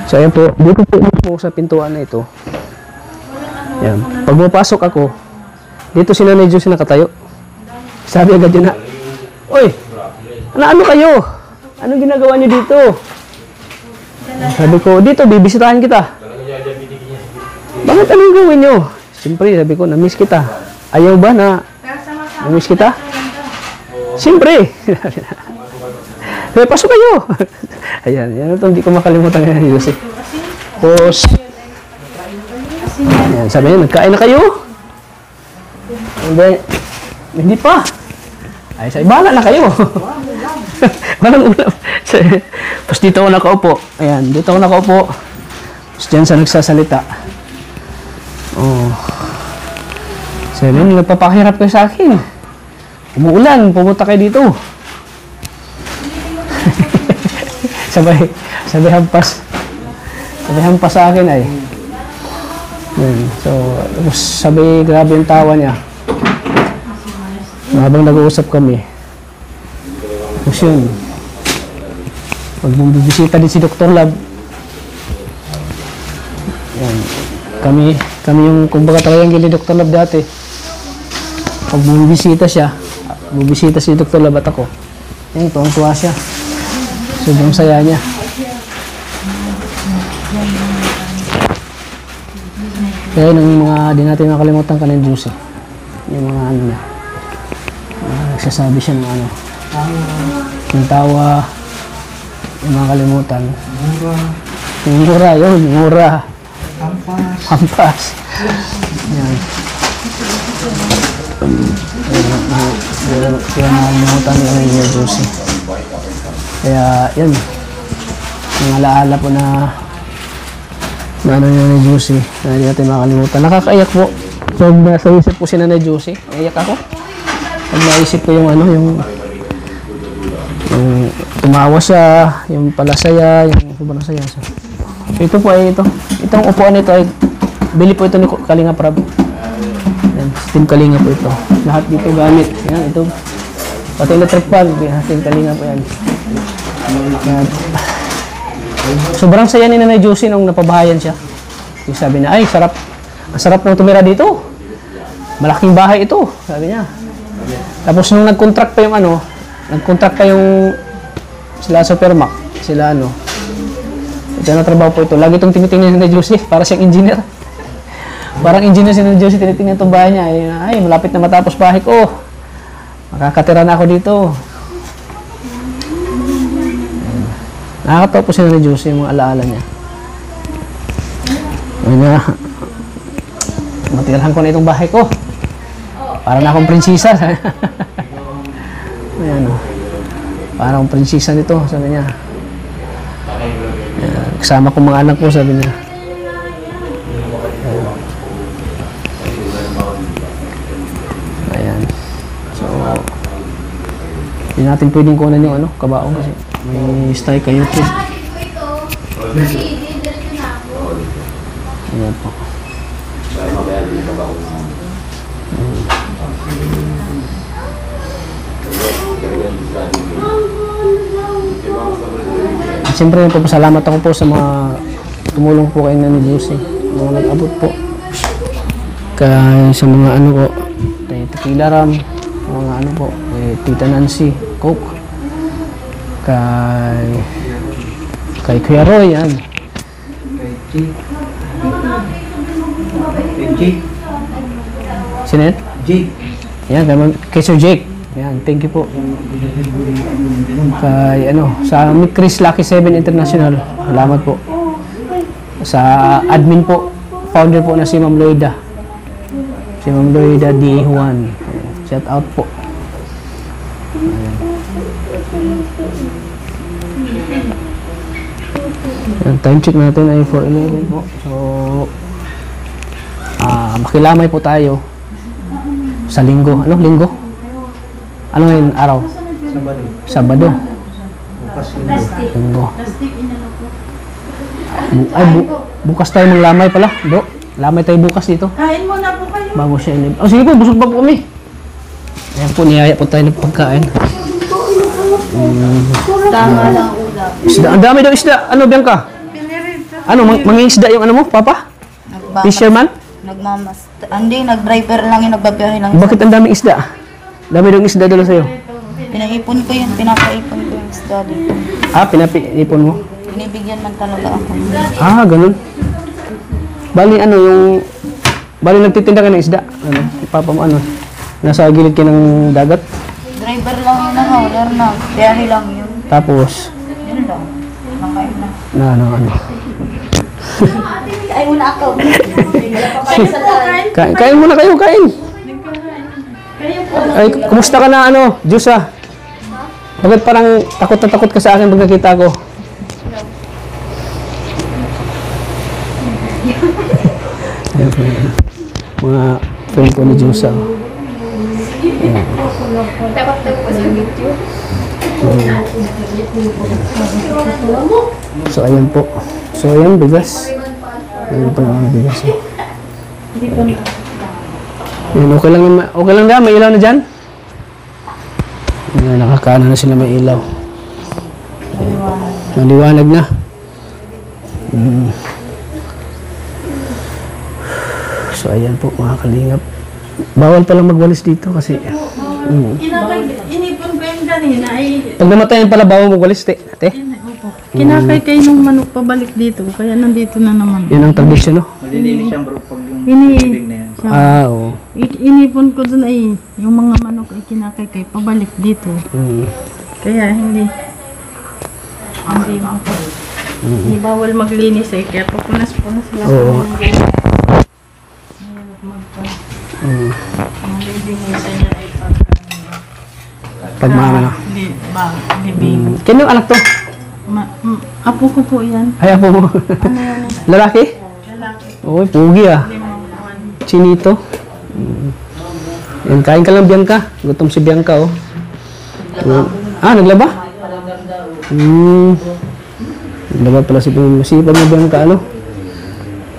So ayan po, dito po sa pintuan na ito. Ayan. Pag mapasok ako, dito si Nanay Josie nakatayo. Sabi agad yun na, "Oy, ano kayo? Anong ginagawa niyo dito?" Sabi ko, "Dito, bibisitahin kita." "Bakit anong gawin niyo?" Siyempre, sabi ko, "Na-miss kita." "Ayaw ba na na-miss kita?" "Siyempre." "Sabi, pasok kayo." Ayan, yan ito, hindi ko makalimutan ngayon, Josie. Tapos, ayan, sabi niya, "Nagkain na kayo?" Hindi pa. Ay, sabi, "Bahala na kayo." Walang ulam. Tapos dito ako nakaupo. Ayan, dito ako nakaupo. Tapos dyan sa nagsasalita. Oh. Sabi niya, "Nagpapakahirap kayo sa akin. Umuulan, pumunta kayo dito." Sabay hampas sa akin ay. Yan. So, tapos sabi, grabe yung tawa niya. Habang nag-uusap kami. Tapos yun. Pag bumibisita din si Dr. Lab. Yan. Kami yung, kumbaga talagang gili Dr. Lab dati. Pag bumibisita si Dr. Lab at ako. Yan, tuwang-tuwa siya. Sobrang saya niya. Kaya yung mga di natin nakalimutan ka ng Josie. Yung mga ano na. Nagsasabi siya ng ano. Yung tawa. Yung mga kalimutan. Mura. Yun, mura. Hampas. Yan. Kaya nakalimutan yung Josie. Kaya, yun. Yung alaala po na ano ni Josie, na hindi natin makalimutan. Nakakaiyak po. Pag nasa isip po si Nanay Josie, naiyak ako. Pag naisip ko yung ano, yung tumawa siya, yung palasaya, yung sobrang saya. So, ito po ay ito. Itong upuan nito ay bili po ito ni Kalinga Prab. Yan, Team Kalinga po ito. Lahat dito gamit. Yan, ito. Pati electric fan, Team Kalinga po yan. Yan. Sobrang saya ni Nanay Josie nung napabahayan siya. Yung sabi niya, "Ay, sarap. Ang sarap nang tumira dito. Malaking bahay ito." Sabi niya. Tapos nung nag-contract pa yung sila Supermac, sila ano. Ito na trabaho po ito. Lagi itong tinitingnan ni Nanay Josie para siyang engineer. Parang engineer si Nanay Josie, tinitingnan itong bahay niya. "Ay, malapit na matapos bahay ko. Makakatira na ako dito." Nakakatawa po si Nanay Josie yung mga alaala niya. Ano, matirhan ko na itong bahay ko. Para na akong prinsesa. Ayan, para akong prinsesa nito, sabi niya. Ayan, kasama ko mga anak ko, sabi niya. Ayan. So, hindi natin pwedeng kunan yung ano, kabaong kasi may stay kayo po. Ayan po. Siyempre, papasalamat ako po sa mga tumulong po kay Nanay Josie. Mga nag-abot po. Kaya sa mga ano po, kay Tequila Ram, mga ano po, kay Tita Nancy, Coke. Kay Kuya Roy, yan. Jake. Sinet? Jake. Yan, kay Sir Jake. Yan, thank you po. Kay sa Chris Lucky 7 International. Salamat po. Sa admin po, founder po na si Ma'am Loida. Si Ma'am Loida D. Juan. Shout out po. Yan, time check natin ay 4:11 po. So, makilamay po tayo sa linggo. Ano linggo? Ano ngayon araw? Sabado. Linggo. Bukas tayo maglamay pala. Lamay tayo bukas dito. Kain muna po kayo. Bago siya ilib. Oh, sige po, busog pa po kami. Ayan po, niyaya po tayo ng pagkain. Tama lang ulam. Isda. Ang dami daw isda. Ano, Bianca? Pinirito. Ano, mangingisda yung ano mo, Papa? Fisherman? Hindi, nag-driver lang yun, nagbabiyahe lang. Bakit ang daming isda? Dami ng isda dala sa'yo. Pinaipon ko yun, pinapaipon ko yung isda dito. Pinapipon mo? Binibigyan man talaga ako. Ganun. Bali nagtitinda ka ng isda. Ano, Papa mo ano? Nasa gilid ka ng dagat. Driver lang yun na, wala na. Biyahe lang yun. Tapos, Yun lang. Nakain na. ano. Kain muna ako. Kain muna kayo, kain. Ay, kumusta ka na Diyosa? Bakit parang takot na takot ka sa akin pag nakita ko? Ayan po yan. Mga friend ko ni Diyosa. So, ayan po. So, ayan, bigas. Ayan po yung mga bigas. Ayan, okay lang na, may ilaw na dyan. Ayan, nakakaano na sila may ilaw. Maliwanag na. So, ayan po, mga kalingap. Bawal palang magwalis dito kasi... Inipon ko yung kanina ay... Pag namatayan pala, bawal magwalis, te. Kinakay nung manok pabalik dito, kaya nandito na naman. Yun ang tradisyon, no? Malilinis siyang bro pag yung tubig na yan. Oo. Inipon ko dun ay yung mga manok ay kinakay pabalik dito. Kaya hindi hindi bawal maglinis ay kaya papunas-punas lang. Oo. Malilinisan niya ay Pag na. libing. Kano yung anak to? Apo ko po yan. Ay, apo mo. Lalaki? Oo, pugi Chinito. Yan, kain ka lang, Bianca. Gutom si Bianca, oh. Naglaba? Naglaba pala si Masipag ni Bianca, ano?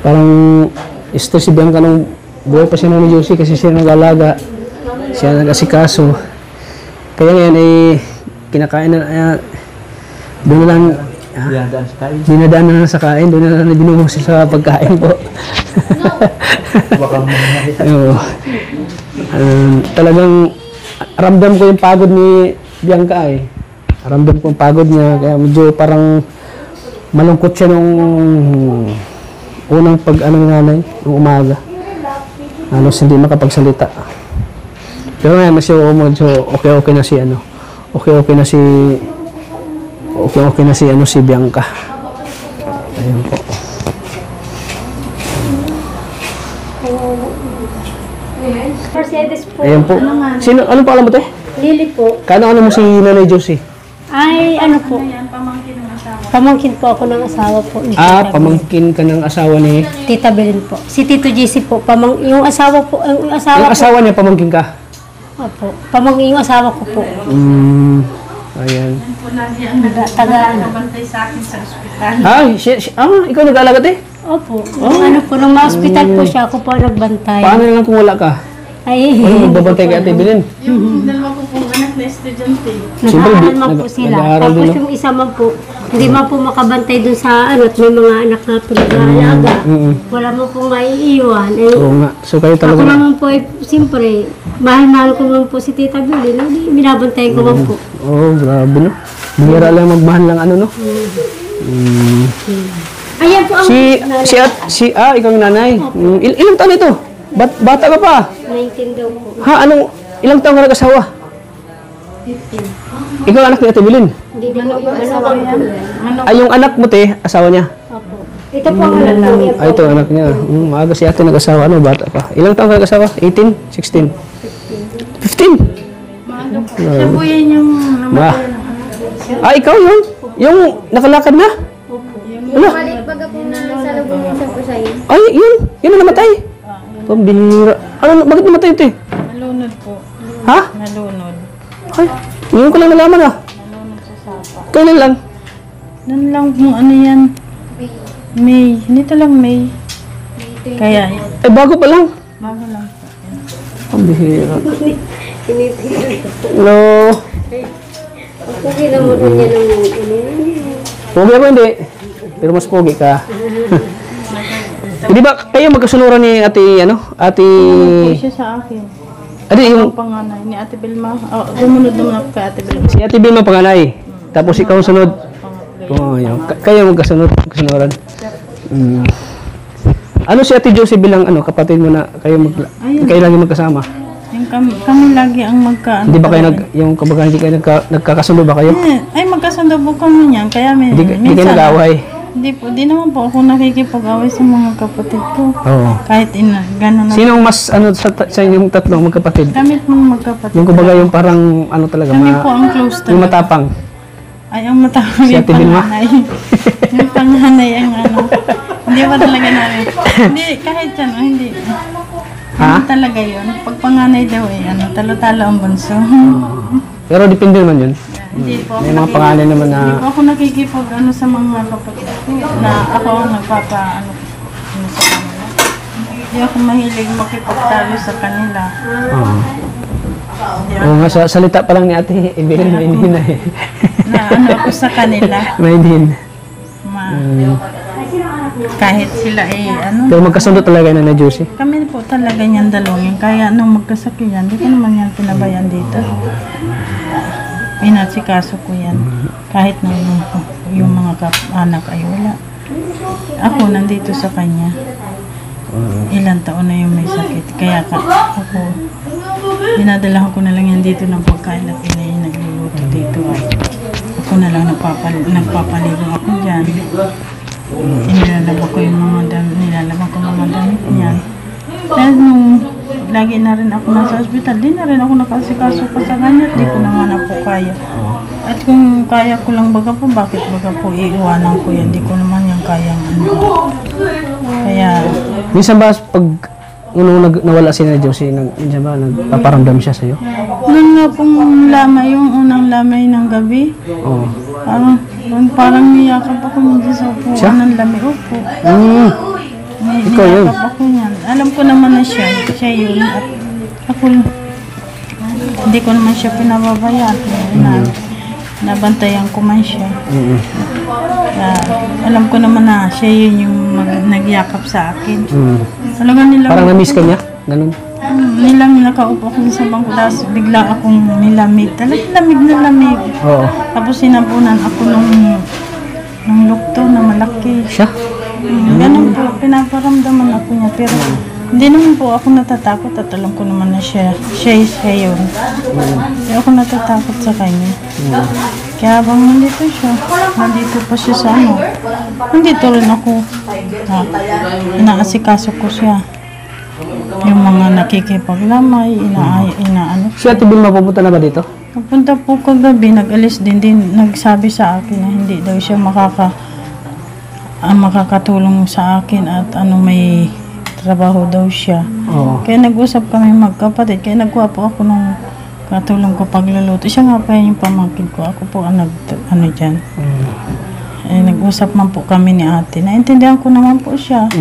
Parang stress si Bianca nung buhay pa siya ni Josie kasi siya nag-alaga. Siya nag-asikaso. Kaya ngayon ay kinakain na, doon na lang, dinadaan na lang sa kain, doon na lang binuhusin sa pagkain po. Talagang ramdam ko yung pagod ni Bianca Ramdam ko yung pagod niya, kaya medyo parang malungkot siya nung unang nanay, nung umaga. Halos hindi makapagsalita. Pero ngayon, medyo okay na si okay na si Bianca. Ayun po. Mercedes po. Ayan po. Anong pangalan mo, te? Lily po. Ano mo si Nanay Josie? Ay, ano po? Pamangkin po ako ng asawa po. Ni Tita Pamangkin ka ng asawa ni... Tita Belin po. Si Tito JC po. Yung asawa po. Yung Yung asawa niya, pamangkin ka? Opo. Yung asawa ko po. Ayan. Taga ano. Bantay sa akin sa ospital. Ikaw nag-aalaga, te? Opo. Ano po, nung ma-hospital po siya, ako po nagbantay. Paano na lang kung wala ka? Ay, Ano magbabantay kay Ate Bilin? Yung dalawa ko pong anak na estudyante. Siyempre, nag-aaral man po sila. nag-aaral din, Tapos no? yung isa man po, hindi man po makabantay dun sa at may mga anak na pinag-aalaga. Wala mo po maiiwan. Oo nga. So kayo Ako talaga... naman po, siyempre, mahal-mahal ko naman po si Tita Billy. Binabantayan ko naman po. Grabe, no? Bihira lang magmahal lang no? Ayan po ang Ikaw ang nanay. Ilang taon ito? Bata ka pa? 19 daw po. Ilang taon ka nag-asawa? 15. Ikaw anak ni Ate Bilin? Hindi din po yung asawa ko. Yung anak mo, te, asawa niya? Opo. Ito po ang anak ko. Yan po. Ito anak niya. Maaga si ate nag-asawa. Bata pa. Ilang taon ka nag-asawa? 18? 16? 15? Siya po yan yung Ikaw yun? Yung nakalakad na? Ano? Baga po na sa lubong yung isang kusayin. Ay, yun. Yun na namatay. Pambihira. Bakit namatay ito eh? nalunod po. Ha? Nalunod. Ay, ngayon ko lang nalaman Nalunod sa sapa. Kailan lang? Nun lang kung ano yan. May. Nito lang May. Kaya, Bago pa lang. bago lang po. Pambihira. Tinitira. No. Pag ginamutan niya ng ano. Pogi ako hindi. Pero mas pogi ka. Hindi ba kayo magkasunuran ni ate, ate... Po siya sa akin. Ate, Ang yung... panganay ni Ate Vilma. Gumunod naman ako kay Ate Vilma. Si ate Vilma panganay. Tapos ikaw sunod. Oo, yun. Kayo magkasunuran. Ano si ate Josie bilang kapatid mo na kayo lagi magkasama? Yung kami lagi ang Hindi ba kayo yung kumbaga hindi kayo nagkakasundo ba kayo? Ay, magkasundo po kami niyan. Kaya Hindi kayo nag-away? Di naman po ako nakikipag-away sa mga kapatid ko. Oo. Kahit gano'n na. Sinong mas sa inyong tatlong magkapatid? Kami po magkapatid. Yung kumbaga yung parang talaga Kami po ang close yung talaga. matapang. Ay, ang matapang Si yung Ate Vilma? panganay. Yung panganay ang Hindi ba talaga namin? Hindi, kahit yan, hindi. Ha? Hindi talaga yun. Pag panganay daw talo-talo ang bunso. Pero depende naman yun. Hindi po ako May mga pangalan naman na Hindi po ako nakikipag sa mga kapatid ko na ako ang nagpapa sa kanila. Hindi ako mahilig makipagtalo sa kanila. Oo nga, sa salita pa lang ni ate, Evelyn, mainhin na eh. Na ako sa kanila. Mainhin. Kahit sila Pero magkasundo talaga na Josie. kami po talaga niyan dalawin. Kaya nung magkasakit yan, di ko naman yan pinabayan dito. Pinasikaso ko yan. Kahit na yung mga anak ay wala. Ako nandito sa kanya. Ilang taon na yung may sakit. Kaya ako, dinadalahan ko na lang yan dito ng pagkain at nagluluto dito. Ako na lang nagpapaligo ako dyan. Nilalaba ko yung mga damit niyan. Dahil nung lagi na rin ako nasa ospital, di na rin ako nakasikaso pa sa kanya at di ko naman po kaya. At kung kaya ko lang baga po, bakit baga po iiwanan ko yan? Di ko naman yan kayang Kaya... Minsan ba pag nawala si na Josie, minsan ba nagpaparamdam siya sa'yo? Noon nga pong lamay, yung unang lamay ng gabi, Oo. parang niyakap ako hindi sa upuan ng lamay. Opo. Ikaw yun. Niyakap ako yan. Alam ko naman na siya yun. At ako, hindi ko naman siya pinababayaan. Nabantayan ko man siya. Alam ko naman na siya yun yung nagyakap sa akin. Talagang Parang na-miss ka niya? Ganun. Nakaupo ako sa bangko, tapos bigla akong nilamig. Talagang lamig na lamig. Oo. Tapos sinabunan ako ng lukto na malaki. Siya? Ganun po, pinaparamdaman ako niya. Pero hindi naman po ako natatakot at alam ko naman na siya yun. Hindi ako natatakot sa kanya. Kaya habang nandito pa siya sa nandito rin ako. Inaasikaso ko siya. Yung mga nakikipaglamay, inaano. Si ate Vilma pupunta na ba dito? Napunta po kagabi, nag-alis din, nagsabi sa akin na hindi daw siya makakatulong sa akin at may trabaho daw siya. Oo. Kaya nag-usap kami magkapatid, kaya nagkuha po ako ng katulong ko pagluluto. Siya nga pa yung pamangkin ko, ako po ang dyan. Nag-usap man po kami ni ate. Naintindihan ko naman po siya.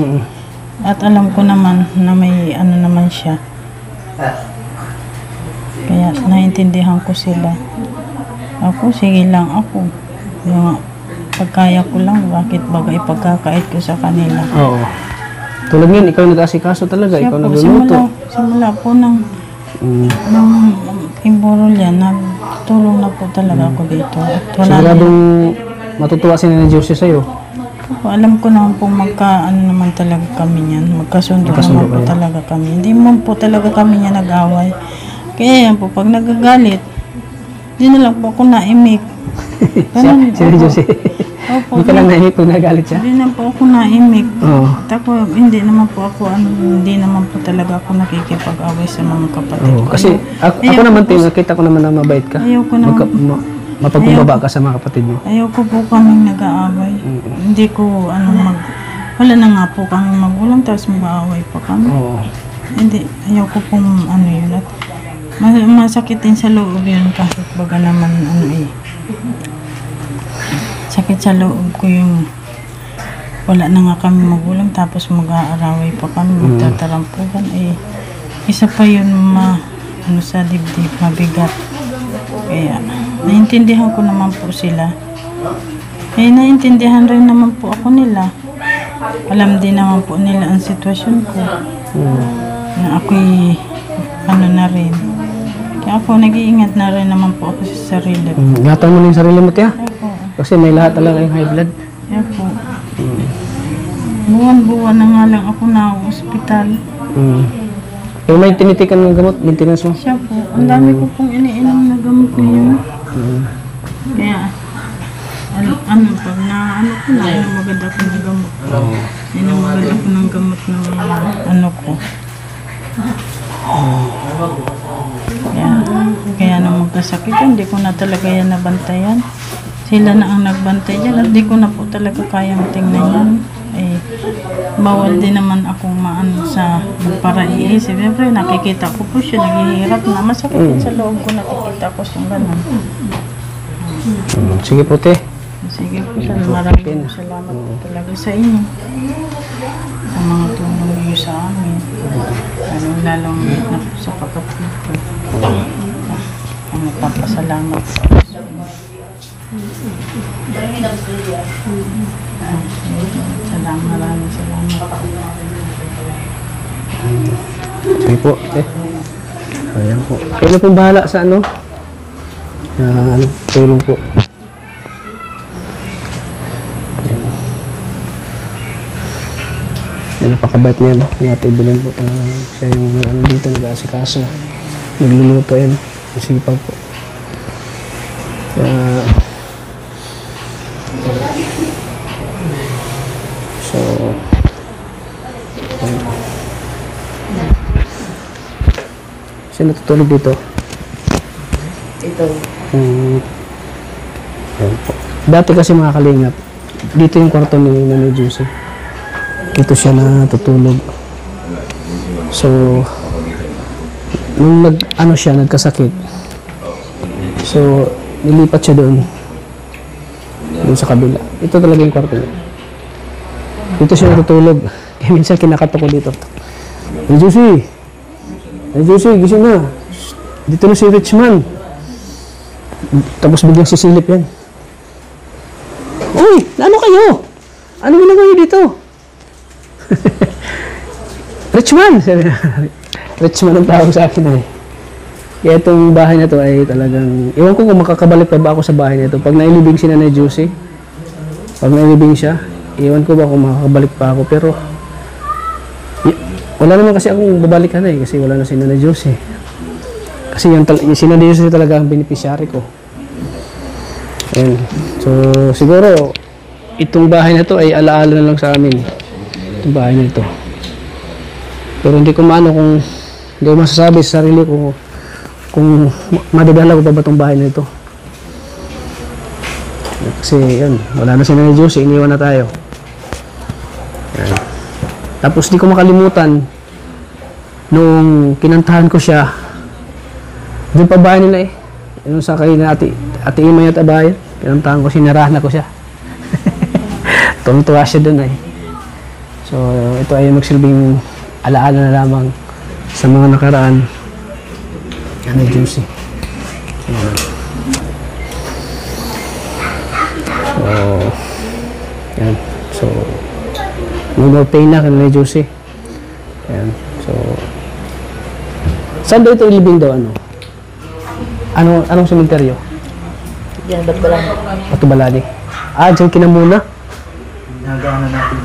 At alam ko naman na may naman siya. Kaya naintindihan ko sila. Ako, sige lang ako. Yung pagkaya ko lang, bakit baga ipagkakait ko sa kanila. Oo. Tulad ngayon, ikaw nag-asikaso talaga, Siya ikaw po, nagluluto. simula po ng Imborol yan, nagtulong na po talaga ako dito. At wala Siguradong matutuwa si Nana Josie sa'yo. alam ko naman po naman talaga kami niyan. Magkasundo naman po talaga kami. Hindi mo po talaga kami niya nag-away. Kaya yan po, pag nagagalit, hindi na lang po ako naimik. Si Nana Josie. Opo, Hindi ka lang naimik pag nagalit siya. hindi na po ako naimik. Oo. At ako, hindi naman po talaga ako nakikipag-away sa mga kapatid Oo. ko. Kasi ako naman, nakita ko naman na mabait ka. Ayoko naman. Mapagkumbaba ka sa mga kapatid mo. Ayoko po kaming nag-aaway. Hindi ko wala na nga po kami magulang tapos mag-aaway pa kami. Oo. Hindi, ayoko pong yun. At masakit din sa loob yun kahit baga naman sakit sa loob ko yung wala na nga kami magulang tapos mag-aaraway pa kami, magtatarampukan. Isa pa yun sa dibdib, mabigat. Kaya, naintindihan ko naman po sila. Eh, naiintindihan rin naman po ako nila. Alam din naman po nila ang sitwasyon ko. Na ako'y ano na rin. Kaya ako nag-iingat na rin naman po ako sa sarili. Ingatan mo na yung sarili mo, tiya. Opo. Kasi may lahat talaga yung high blood. Kaya po. Buwan-buwan na nga lang ako na ospital. Pero may tinitikan ng gamot, maintenance mo. Siya po. Ang dami ko pong iniinom na gamot ngayon. Kaya, ano pag na, ano ko na, maganda ko ng gamot. Maganda ko ng gamot ng ano ko. Kaya nung magkasakit, hindi ko na talaga yan nabantayan. Sila na ang nagbantay dyan at di ko na po talaga kayang tingnan yan. Eh, bawal din naman akong maano sa para-iisip. Siyempre, nakikita ko po siya, naghihirap na. Masakit din sa loob ko, nakikita ko siyang gano'n. Sige po, te. Sige po, maraming salamat po talaga sa inyo. Sa mga tulong niyo sa amin. Lalong na po sa pagkapit ko. Ang magpapasalamat po. Maraming salamat. Sige po, te. Ayan po. Kayo na pong bahala sa ano? Tulong po. Yan, napakabait niya, no? Yung ate Belen po. Siya yung ano dito, nag-aasikaso. Nagluluto yan. Masipag po. So, siya natutulog dito. Ito. Ayan po. Dati kasi mga kalingap, dito yung kwarto ni Nanay Juicy. Dito siya natutulog. So, nung nagkasakit, so, nilipat siya doon sa kabila. Ito talaga yung kwarto niya. Dito siya natutulog. Kaya minsan kinakato ko dito. Nanay Juicy! Nanay Juicy, gising na! Dito na si Richman. Tapos biglang sisilip yan. Uy! Ano kayo? Ano ginagawa niyo dito? Richman! Richman ang tawag sa akin eh. Kaya itong bahay na to ay talagang... Ewan ko kung makakabalik pa ba ako sa bahay na ito. Pag nailibing si Nanay Juicy, pag nailibing siya, ewan ko ba kung makakabalik pa ako. Pero, wala naman kasi akong babalikan eh. Kasi wala na si Nanay Juicy. Kasi yung si Nanay Juicy talaga ang beneficiary ko. Ayan. So, siguro, itong bahay na to ay alaala na lang sa amin. Itong bahay na ito. Pero hindi ko maano kung... Hindi ko masasabi sa sarili ko kung madadala ko pa ba itong bahay na ito. Kasi yun, wala na si Nanay Juicy, iniwan na tayo. Yan. Tapos di ko makalimutan nung kinantahan ko siya, doon pa bahay nila eh. Yung sa kay na ate Imay at Abay, kinantahan ko, sinarahan ko siya. Tuwa siya doon eh. So ito ay magsilbing alaala na lamang sa mga nakaraan. Nanay Juicy. Yan. So, no pain na kay Nanay Juicy. Yan. So, saan daw ito ilibing daw? Anong sementeryo? Yan, ba't ba lang? Patubalani. Diyan kinamuna. Nagawa na natin.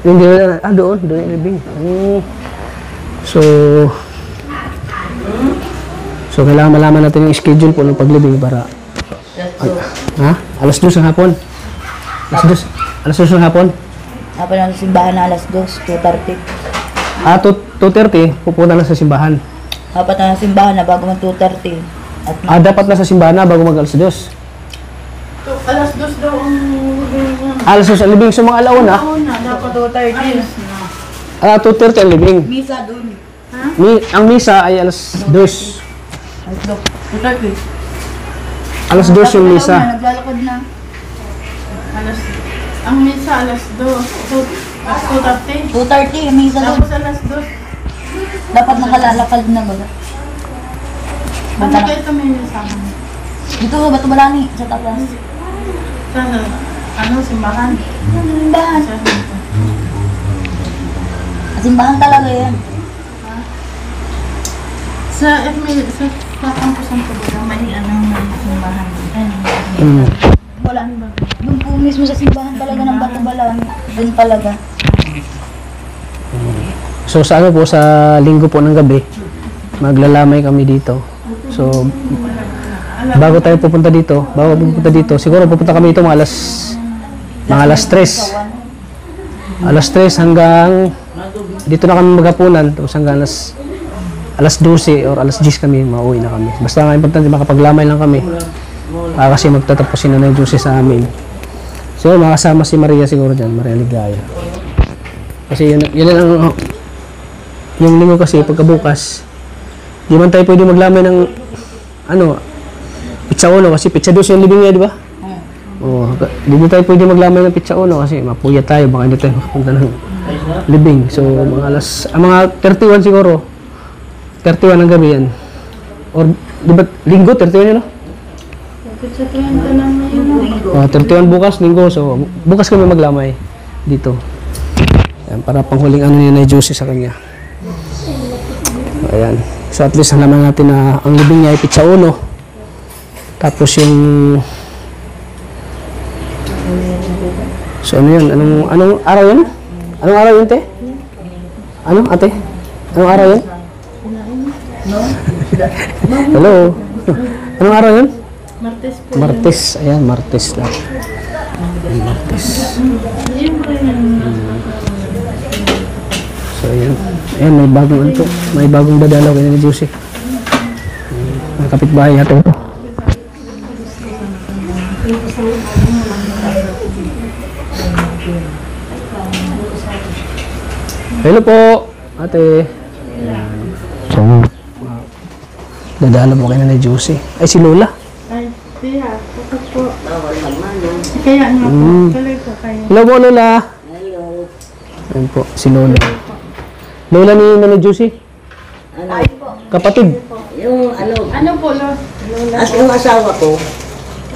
Hindi na. Doon ilibing. So, kailangan malaman natin yung schedule po ng paglibing para... Alas 2 ng hapon. Alas 2 ng hapon? Dapat na sa simbahan na alas 2, 2:30. 2:30, pupunta na sa simbahan. Dapat na sa simbahan na bago mag 2:30. At Dapat na sa simbahan na bago mag alas 2. Alas 2 daw ang Alas 2 ang libing. So, mga alauna? dapat 2:30 na. 2:30 ang libing. misa dun. Ang misa ay alas 2. Alas 2:30. Alas 2 yung misa. Naglalakad na. Ang misa alas 2:30. 2:30, misa dun. Tapos alas 2. Dapat nakalalakad na ba? Ano kayo tumingin sa akin? Dito, Bato Balani, sa tapas. Sana. simbahan. Simbahan. Simbahan talaga yan. Sa kampusan ko ba, may simbahan. Wala. Doon po mismo sa simbahan talaga ng Batubalan. Doon talaga. So sa ano po, sa linggo po ng gabi, maglalamay kami dito. So bago pupunta dito, siguro pupunta kami dito mga alas 3. Alas 3 hanggang dito na kami maghapunan, tapos hanggang alas 12 or alas 10 kami, mauwi na kami. Basta ang importante makapaglamay lang kami. Kasi magtatapusin na yung juice sa amin. So makasama si Maria siguro dyan, Maria Ligaya. Kasi yun lang yung linggo kasi pagkabukas, di man tayo pwede maglamay ng pizza uno kasi pizza 2 yung libing niya, di ba? Di tayo pwede maglamay ng pizza uno kasi mapuya tayo, baka hindi tayo makapunta ng libing. So mga 31 siguro, 31 ng gabi yan. Or di ba linggo 31 yun, no? 31 bukas, linggo. So bukas kami maglamay dito. Ayan, para panghuling niya na juicy sa kanya. Ayan. So at least nalaman natin na ang libing niya ay pizza uno. Tapos yung so ano yun? Anong araw yun? Anong araw yun, te? Ano, ate? Anong araw yun? Hello? Anong araw yun? Martes po. Martes. Ayan, Martes lang. Martes. So ayan. Ayan, may bagong dadalaw kaya ni Juicy. May kapitbahay natin ito. Hello po, ate. So, dadalaw po kayo ni Juicy. Ay, si Lola. Ay, tiya, bakit po? Kaya nga po, tuloy po kayo. Hello po, Lola. Hello. Ayan po, si Lola. Lola ni Nana Juicy? Kapatid? Yung Ano po, Lola? yung asawa ko,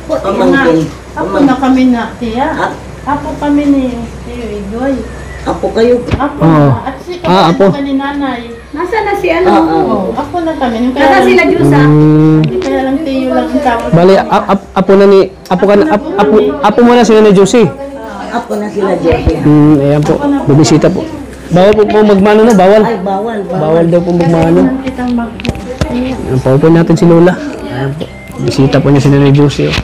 pamangkin. Apo na kami na, tiya. Apo kami ni Tiyo Igoy. Apo kayo. Apo Oo. na. At si Apo. kapatid ni nanay. Nasaan na si Oo, apo na kami. Yung Nasaan sila Diyosa? Kaya lang Tiyo lang ang tawag. Bali, apo mo na si Nana Juicy. Apo na sila dyan. Ayan po, bibisita po. Bawal po magmano na, bawal. Ay, bawal. Bawal daw po magmano. Kitang magpo. Ayan, paupo natin si Lola. Ayan po, bisita po niya si Nana Juicy. Oh.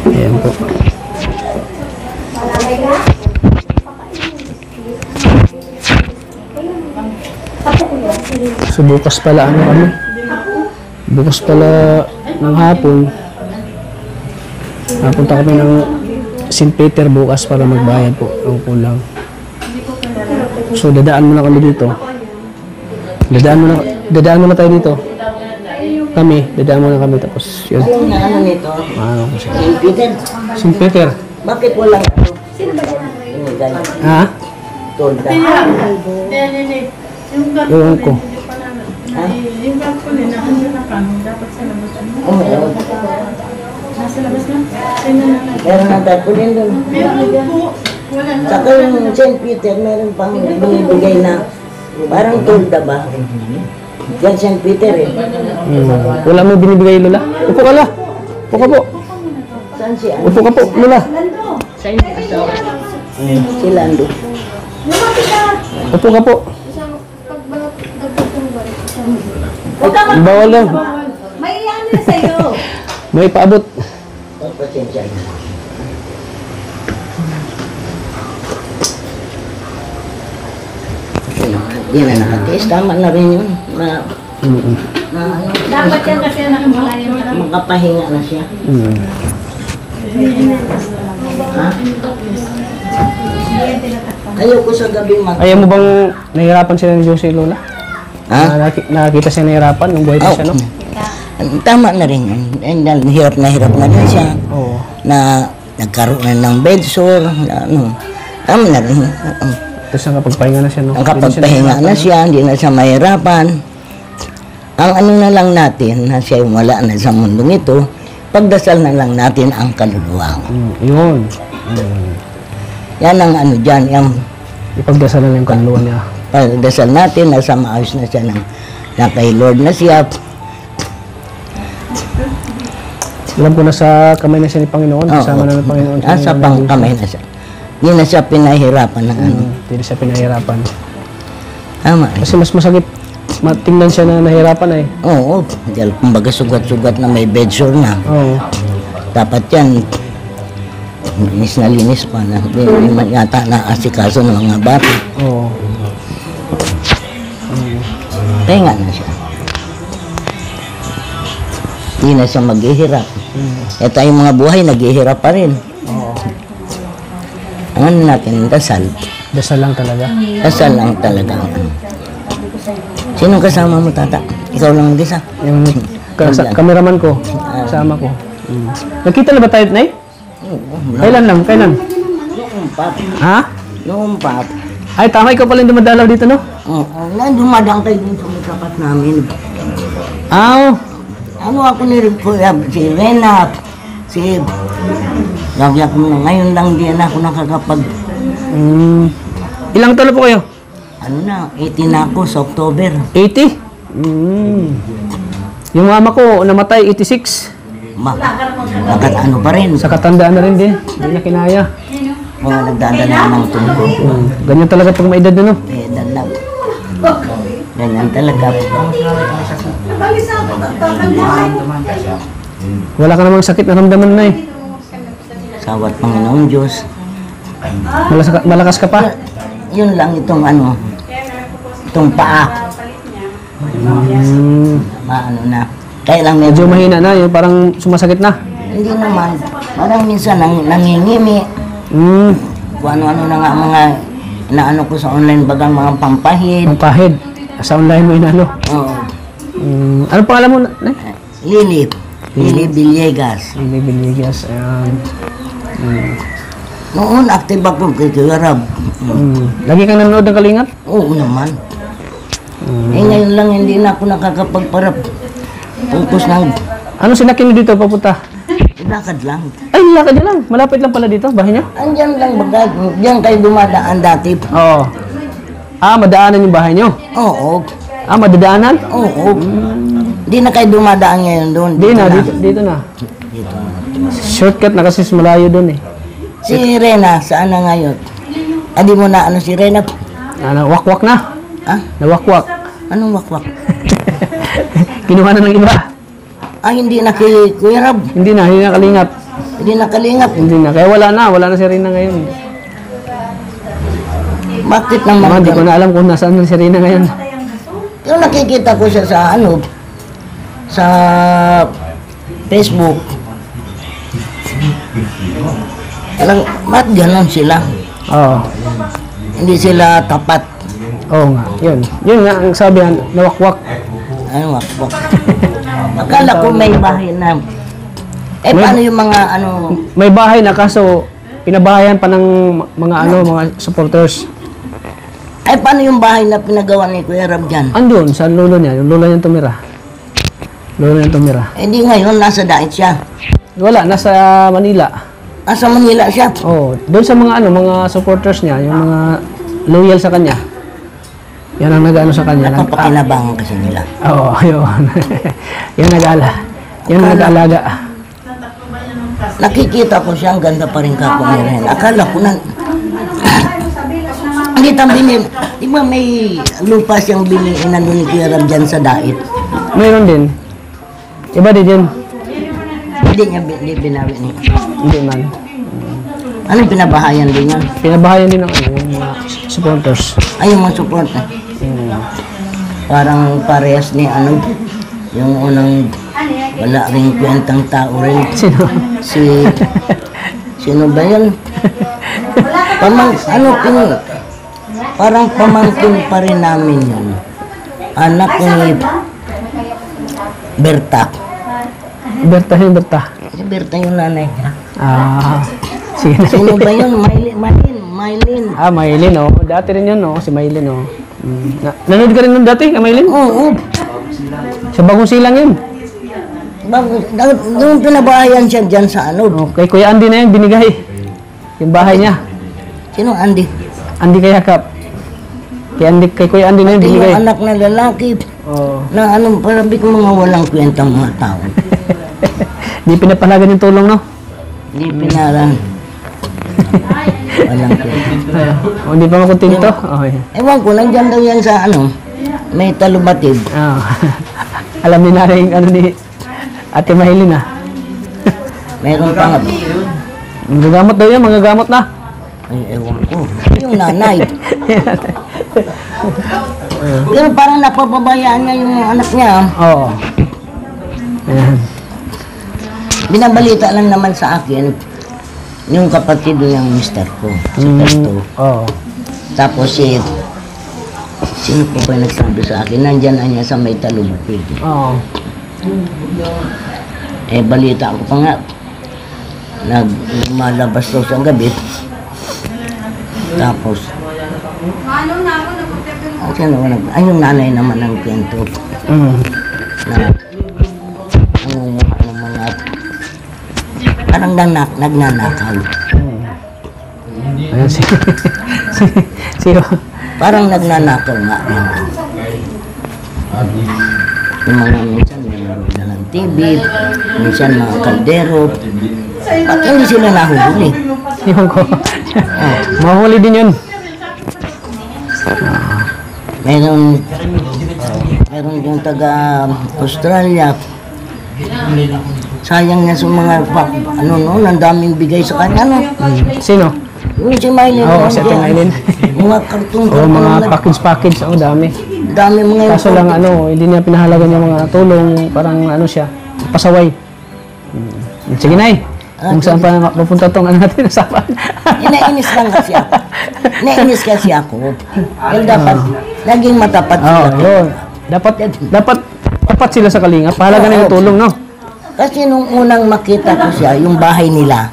Ayan po. So bukas pala kami? Bukas pala ng hapon. Napunta kami ng St. Peter bukas para magbayad po ng kulang. So dadaan muna kami dito. Dadaan muna tayo dito. Dadaan muna kami tapos yun. Alam na ano nito? Ano kasi? St. Peter. St. Peter. Bakit walang Inigay. Ha? Tolda. Tiya, Lili. Yung Ewan ko. Yung gapo nila, andyan na kami. Dapat sa labas yun. Oo. Nasa labas na. Sino na na? Meron na tarpaulin doon. Meron po. Wala na. Saka yung St. Peter, meron pang binibigay na parang tolda ba? Yan St. Peter eh. Wala mo binibigay, Lola? Upo ka, Lola. Upo ka po. Saan siya? Upo ka po, Lola. Sa yung asawa. Si Lando. Upo ka po. Bawal lang. May iyan na sa'yo. May paabot. Oh, pasensya na. Di na nakatiis. Tama na rin yun. Dapat yan kasi Makapahinga na siya. Ha? Ayoko sa gabing Ayaw mo bang nahihirapan sila ni Josie, Lola? Ha? Nakakita siya nahihirapan nung buhay pa siya, no? Tama na rin yun. And then, hirap na rin siya. Oo. Na nagkaroon na ng bedsore. Na, ano. Tama na rin. Tapos nakapagpahinga na siya, no? Nakapagpahinga na siya. Hindi na siya mahirapan. Ang ano na lang natin, na siya wala na sa mundong ito, pagdasal na lang natin ang kaluluwa. Yun. Yan ang ano dyan, yung Ipagdasal na lang yung kaluluwa niya. pagdasal natin, nasa maayos na siya na kay Lord na siya. Alam ko na sa kamay na siya ni Panginoon. Kasama na ng Panginoon. Nasa pangkamay na siya. Hindi na siya pinahirapan ng ano. Hindi siya pinahirapan. Tama eh. Kasi mas masakit matingnan siya na nahirapan eh. Oo, dahil kumbaga sugat-sugat na may bedsore na. Oo. Dapat yan, linis na linis pa na. Hindi man yata naasikaso ng mga bata. Oo. Tenga na siya. Hindi na siya maghihirap. Eh tayong mga buhay, naghihirap pa rin. Ang ano natin, dasal. Dasal lang talaga. Dasal lang talaga. ang ano. Sinong kasama mo, tata? Ikaw lang mag-isa? Yung cameraman ko. Kasama ko. Nakita na ba tayo, Nay? Kailan lang? Kailan? Noong pap. Ha? Noong pap. Ay, tama. Ikaw pala yung dumadalaw dito, no? Dumadang kayo dun sa may tapat namin. Ah, Ano ako ni Kuya, si Renat, si... Lagi ako na, ngayon lang din ako nakakapag... Ilang taon na po kayo? Ano na, 18 na ako sa October. 80? Yung mama ko, namatay 86. Bakit ano pa rin? Sa katandaan na rin din. Hindi na kinaya. Mga nagdadala ng tungko. Ganyan talaga pag may edad na, no? Eh, dalag. Ganyan talaga. Wala ka namang sakit na ramdaman na eh. Sawat Panginoong Diyos. Malakas ka pa? Yun lang itong ano, itong paa. Maano na. Kaya lang Medyo medyo mahina na, yung parang sumasakit na. hindi naman. Parang minsan nangingimi. Kung ano-ano na nga mga inaano ko sa online bagang mga pampahid. Ang pahid. Sa online mo inalo. Oo. Ano pangalan mo, Nay? Lili. Lili Villegas. Hindi Biligas. Ayan. Noon, active ako kay Kuya Rab. Lagi kang nanonood ng Kalingap? Oo naman. Eh ngayon lang hindi na ako nakakapagparap. Focus ng Ano sinakin mo dito papunta? lakad lang. Ay, lakad niya lang. Malapit lang pala dito, bahay niya? Andyan lang bagay. Diyan kayo dumadaan dati. Oo. Ah, madaanan yung bahay niyo? Oo. Ah, madadaanan? Oo. Hindi na kayo dumadaan ngayon doon. Di na, dito na. Shortcut na kasi malayo doon eh. Si Rena, saan na ngayon? Adi mo na ano si Rena? Ano, wakwak na. Ha? Nawakwak. Anong wakwak? Kinuha na ng iba. Ah, hindi na kay Kuya Rab. Hindi na Kalingap. Hindi na kalingap. Hindi na. Kaya wala na si Rina ngayon. Bakit naman? Hindi ko na alam kung nasaan na si Rina ngayon. Yung nakikita ko siya sa ano, sa Facebook. Alam, ba't ganon sila? Oo. Hindi sila tapat. Oo nga. Yun. Yun nga ang sabi, nawakwak. Ano, wakwak. Akala ko may bahay na. Eh, May- paano yung mga ano, May bahay na kaso pinabahayan pa ng mga supporters. eh, paano yung bahay na pinagawa ni Kuya Rab dyan? Andun, sa lolo niya. Yung lolo niya tumira. Lolo niya tumira. Eh, di ngayon, nasa Dait siya. Wala, nasa Manila. Nasa Manila siya. Oh, doon sa mga supporters niya, yung mga loyal sa kanya. Yan ang nag-ano sa kanya. Napapakinabangan kasi nila. Oo, yun. Yan nag-ala. Yan ang nag-alaga. Nakikita ko siya, ang ganda pa rin kako ni Ren. Akala ko na, hindi tang bini, di ba may lupa siyang bini, nandun ni Kuya Rab dyan sa Dait? Mayroon din. Iba din yun. Hindi niya binawi niya. Hindi man. Anong pinabahayan din yan? Pinabahayan din ng yung mga supporters. Ay, yung mga support eh. Parang parehas ni ano, yung unang wala rin kwentang tao rin. Sino? Sino ba yan? Parang pamangkin pa rin namin yun. Anak ni Berta. Berta yun, Berta. Si Berta yung nanay niya. Ah, sige na. Sino ba yun? Maylin. Ah, Maylin, oh. Dati rin yun, oh. Si Maylin, oh. Nanood ka rin nun dati, kay Maylin? Oo. Sa Bagong Silang yun. Nung pinabahayan siya dyan sa ano. Oh, kay Kuya Andy na yun, binigay. Yung bahay niya. Sino Andy? Andy Kayakap. Kay Kuya Andy na yun, Yung binigay. anak na lalaki. Oh. Na ano, parang ko mga walang kwentang mga tao. Di pinapalagan yung tulong, no? Hindi pinaran. Walang kwenta. Oh, hindi pa makontento? Okay. Ewan ko, nandyan daw yan sa ano, may talubatid. Oh. Alam ni nanay yung ano ni Ate Maylin, ah. Meron pa nga. Magagamot daw yan, magagamot na. Ay, ewan ko. Yung nanay. Pero parang napapabayaan niya yung mga anak niya. Oo. Ayan. Binabalita lang naman sa akin, yung kapatid ng mister ko, si Pesto. Oo. Tapos sino po ba nagsabi sa akin? Nandyan na niya sa may talubatid. Oo. Eh, balita ko pa nga, malabas daw sa gabi. Tapos, yung nanay naman ang kwento na ang mga parang nagnanakaw. Ayan si... si... Parang nagnanakaw nga. Yung mga minsan, na ng TV, minsan mga kaldero. Ba't hindi sila nahuhuli? Iwan ko. Mahuli din yun. Meron yung taga Australia. Sayang niya sa mga ano noon, ang daming bigay sa kanya, no? Sino? Yung si Maylin. Oo, si Ate Maylin. Mga kartong. Oo, mga package. Ang dami. Dami mga Kaso lang ano, hindi niya pinahalagan yung mga tulong. Parang ano siya, pasaway. Sige na eh. Kung saan pa mapunta tong ano natin, usapan. Inainis lang kasi ako. Inainis kasi ako. Well, dapat, naging matapat Oo, sila. yun. Dapat sila sa Kalinga. Pahalaga na yung tulong, no? Kasi nung unang makita ko siya, yung bahay nila,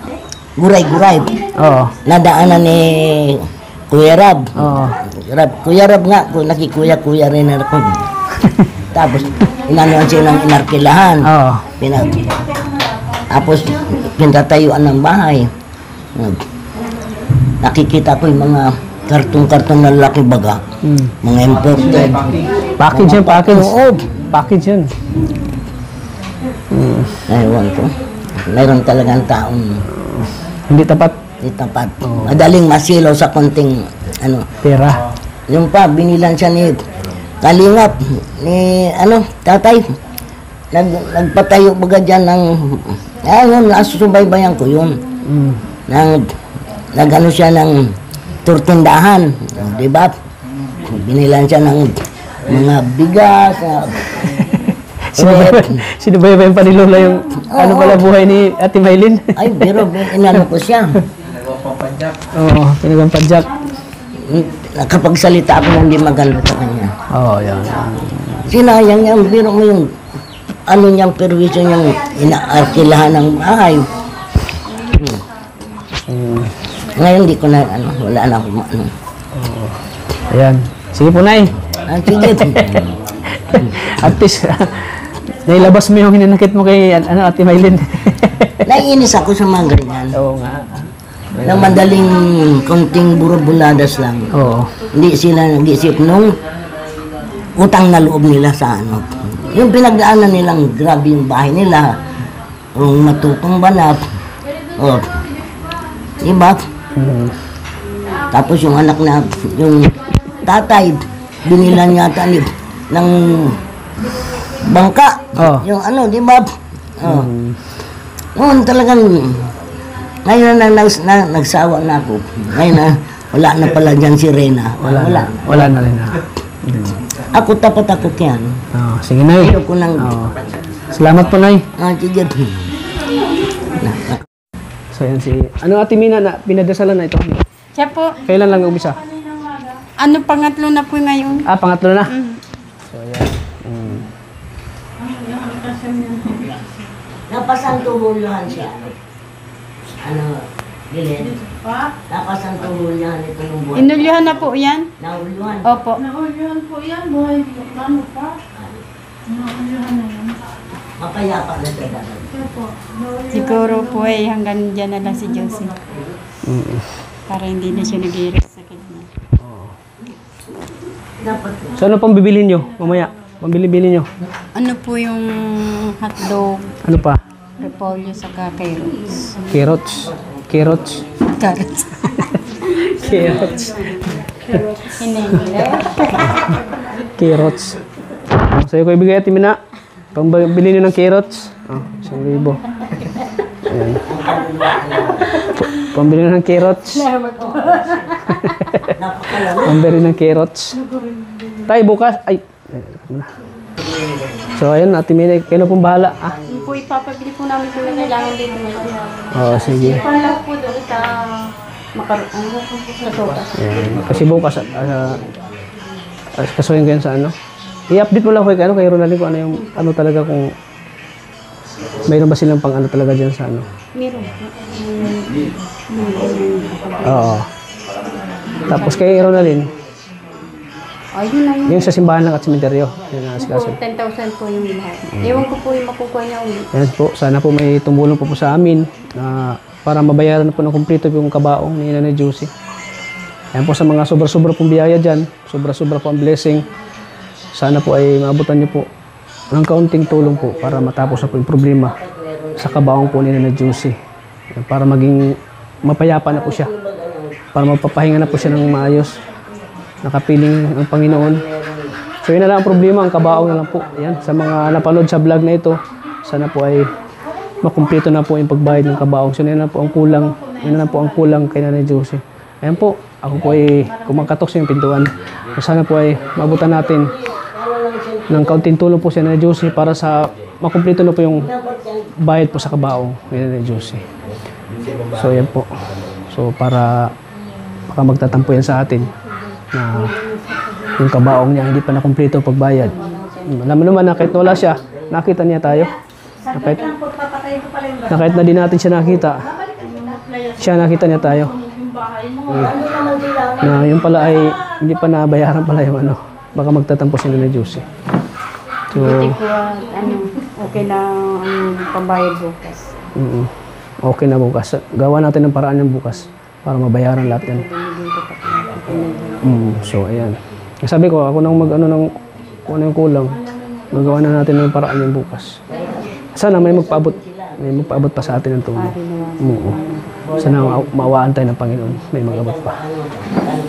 guray-guray. Oo. Nadaanan ni Kuya Rab. Oo. Kuya Rab nga, nakikuya-kuya rin ako. Tapos, inanuan siya ng inarkilahan. Oo. Tapos, pinatayuan ng bahay. Nakikita ko yung mga kartong-kartong na lalaki baga. Mga imported. Package yun, package. Oo. Package yun. Ewan ko. Meron talagang taong Hindi tapat. di tapat. Madaling masilaw sa konting ano. Pera. Yung pa, binilan siya ni Kalingap, ni tatay. Nagpatayo baga dyan ng, yun, nasusubaybayan ko yun. Nagano siya ng turtundahan, di ba? Binilan siya ng mga bigas, Sino ba yung panilula yung ano pala buhay ni Ate Maylin? ay, pero inano ko siya. Oo, pinagpampadyak. Nakapagsalita ako ng hindi maganda sa kanya. Oo, yan. Sinayang niya, biro mo yung ano niyang perwisyo niyang inaarkilahan ng bahay. Ngayon di ko na, wala na akong Ayan. Sige po, Nay. sige. At least, nailabas mo yung hinanakit mo kay Ate Maylin. Naiinis ako sa mga ganyan. Oo nga. Na madaling konting burubuladas lang. Oo. Hindi sila nag-isip nung utang na loob nila sa ano. Yung pinagdaanan nilang grabe yung bahay nila. Kung matutumba na. O, diba? Tapos yung anak na, yung tatay, binilan yata ng bangka. Oh. Yung diba? Noon talagang, ngayon na nagsawa na ako. Ngayon na, wala na pala dyan si Rena. Wala na rin. Ako tapat ako yan. Oh, sige, Nay. Ayoko nang, Salamat po, Nay. sige. So, yan si... Ano, Ate Mina, na pinadasalan na ito? Siya po, Kailan lang umpisa? pangatlo na po ngayon. Pangatlo na? So, yan. Napasantubuluhan siya. Bilin? Napasantubuluhan ito ng buwan. Inulyuhan na po yan? Nahuluhan. Opo. Mapayapa na siya. Siguro po ay hanggang dyan na lang si Josie. Para hindi na siya nag-iiris sa kanya. So ano pang bibilhin nyo? Mamaya, pambili-bili nyo. Ano po yung hotdog, Ano pa? repolyo, saka carrots? Carrots. Carrots. Carrots. Carrots. Hinengile. Carrots. Sa'yo ko ibigay at Mina. Pambili nyo ng carrots. 1,000. Ayan. Pambili nyo ng carrots. Pambili ng carrots. Tay, bukas. Ay. So, ayun, Ate Mina, kayo na pong bahala. Yung po ipapabili po namin kung kailangan dito ngayon. Oo, sige. Panlang po doon sa makaroon sa sopas. Ayan. Kasi bukas, kasuhin ko yan sa ano. I-update mo lang kay Ronaldin kung ano yung, ano talaga kung mayroon ba silang pang ano talaga dyan sa ano. Meron. Oo. Tapos kay Ronaldin, Ayun na yun. yung sa simbahan lang at sementeryo. Yun na si Po, 10,000 po yung lahat. Ewan ko po yung makukuha niya ulit. Yan po, sana po may tumulong po sa amin na para mabayaran po ng kumpleto yung kabaong ni Nanay Josie. Yan po sa mga sobra-sobra pong biyaya dyan, sobra-sobra po ang blessing. Sana po ay maabutan niyo po ng kaunting tulong po para matapos na po yung problema sa kabaong po ni Nanay Josie. Yan, para maging mapayapa na po siya. Para mapapahinga na po siya ng maayos. Nakapiling ang Panginoon. So yun na lang ang problema, ang kabaong na lang po. Yan, sa mga napanood sa vlog na ito, sana po ay makumpleto na po yung pagbayad ng kabaong. So yun na po ang kulang, yun na po ang kulang kay Nanay Josie. Ayan po, ako po ay kumakatok sa yung pintuan. So sana po ay mabutan natin ng kaunting tulong po si Nanay Josie para sa makumpleto na po yung bayad po sa kabaong ni Nanay Josie. So yan po. So para baka magtatampo yan sa atin na yung kabaong niya hindi pa nakumpleto pagbayad. Alam mo naman na kahit wala siya, nakita niya tayo. Na kahit na di natin siya nakita, siya nakita niya tayo. Na yung pala ay hindi pa nabayaran pala yung ano. Baka magtatampo si Nanay Josie. So, Buti po okay na ang pambayad bukas. okay na bukas. Gawa natin ng paraan yung bukas para mabayaran lahat yan. So, ayan. Sabi ko, ako nang mag-ano ng kung ano yung kulang, magawa na natin ng paraan yung bukas. Sana may magpaabot pa sa atin ng tulong. Sana maawaan tayo ng Panginoon. May mag-abot pa.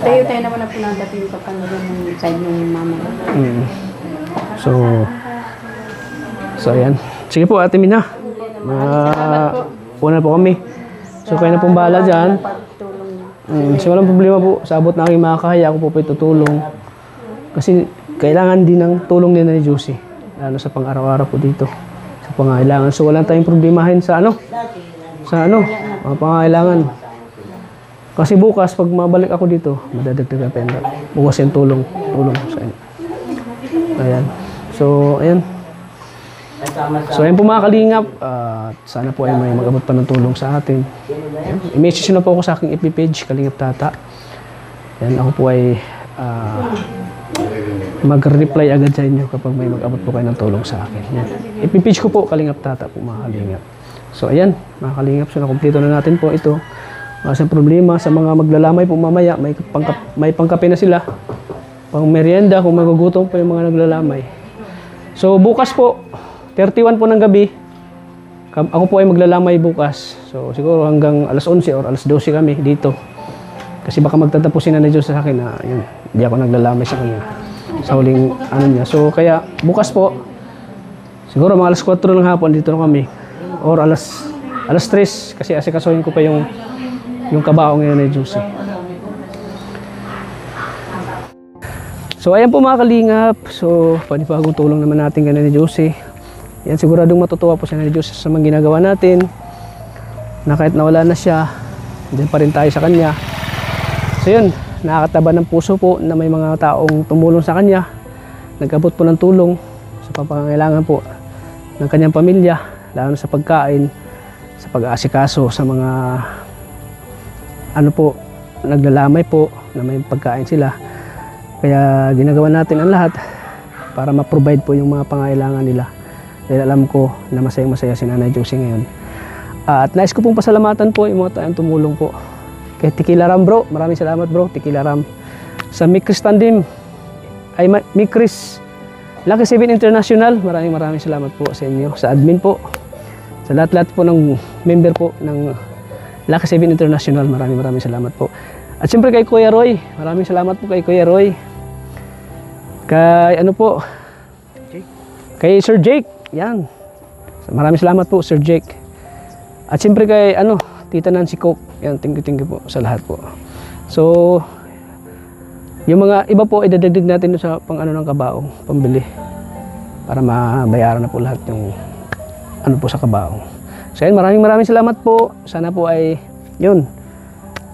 Tayo naman na po nadating sa kanila ng side ng mama. So, ayan. Sige po, Ate Mina. Una po kami. So, kayo na pong bahala dyan. So, walang problema po. Sa abot na aking makakaya, ako po tutulong. Kasi, kailangan din ng tulong ni Nanay Josie. Lalo sa pang-araw-araw po dito. Sa pangailangan. So, wala tayong problemahin sa ano. Mga pangailangan. Kasi bukas, pag mabalik ako dito, madadagdagan pa yun. Bukas yung tulong sa inyo. Ayan. So, ayan. So, ayan po mga kalingap. Sana po ay may mag-abot pa ng tulong sa atin. I-message nyo na po ako sa aking FB page, Kalingap Tata. Ayan, ako po ay mag-reply agad sa inyo kapag may mag-abot po kayo ng tulong sa akin. Ayan. FB page ko po, Kalingap Tata po mga kalingap. So, ayan, mga kalingap. So, nakumpleto na natin po ito. Sa problema sa mga maglalamay po mamaya, may pangkape na sila. Pang merienda kung magugutom pa yung mga naglalamay. So, bukas po, 31 po ng gabi, ako po ay maglalamay bukas. So, siguro hanggang alas 11 or alas 12 kami dito. Kasi baka magtatapos si Nanay Josie sa akin na, yun, hindi ako naglalamay sa kanya. Sa huling ano niya. So, kaya bukas po, siguro mga alas 4 ng hapon dito na kami. Or alas 3, kasi asikasuhin ko pa yung kabaong ni Nanay Josie. So, ayan po mga kalingap. So, panibagong tulong naman natin kay Nanay Josie. Yan, siguradong matutuwa po si Nanay Josie sa mga ginagawa natin. Na kahit nawala na siya, diyan pa rin tayo sa kanya. So, yun, nakakataba ng puso po na may mga taong tumulong sa kanya. Nag-abot po ng tulong sa pangangailangan po ng kanyang pamilya, lalo sa pagkain, sa pag-aasikaso, sa mga ano po, naglalamay po na may pagkain sila. Kaya ginagawa natin ang lahat para ma-provide po yung mga pangailangan nila. Dahil alam ko na masayang-masaya si Nanay Josie ngayon. At nais ko pong pasalamatan po yung mga tayong tumulong po. Kay Tequila Ram bro, maraming salamat bro, Tequila Ram. Sa Mikris Tandim, ay Mikris Lucky 7 International, maraming salamat po sa inyo. Sa admin po, sa lahat-lahat po ng member po ng Lucky 7 International, maraming salamat po. At siyempre kay Kuya Roy, maraming salamat po kay Kuya Roy. Kay ano po, kay Sir Jake, yan. Maraming salamat po Sir Jake. At siyempre kay ano, Tita Nancy Coke, yan, thank you po sa lahat po. So, yung mga iba po, idadagdag natin sa pang ano ng kabaong, pambili. Para mabayaran na po lahat yung ano po sa kabaong. So yan, maraming salamat po. Sana po ay, yun,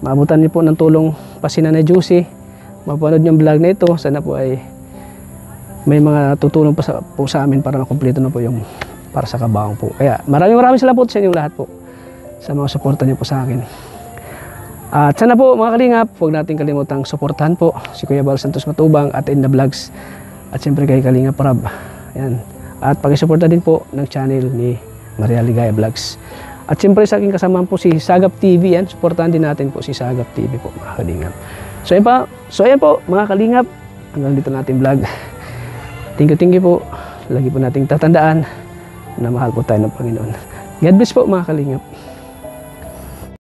maabutan niyo po ng tulong pa si Nanay Josie. Mapanood yung vlog na ito. Sana po ay may mga tutulong pa po sa amin para makumpleto na po yung para sa kabaong po. Kaya maraming salamat po sa inyo lahat po sa mga suporta niyo po sa akin. At sana po mga kalingap, huwag natin kalimutang suportahan po si Kuya Bal Santos Matubang at In The Vlogs. At siyempre kay Kalingap Rab. Ayan. At pakisuporta din po ng channel ni Maria Ligaya Vlogs. At siyempre sa aking kasamahan po si Sagap TV. Yan, suportahan din natin po si Sagap TV po mga kalingap. So ayan po mga kalingap. Hanggang dito natin vlog. Thank you po. Lagi po nating tatandaan na mahal po tayo ng Panginoon. God bless po mga kalingap.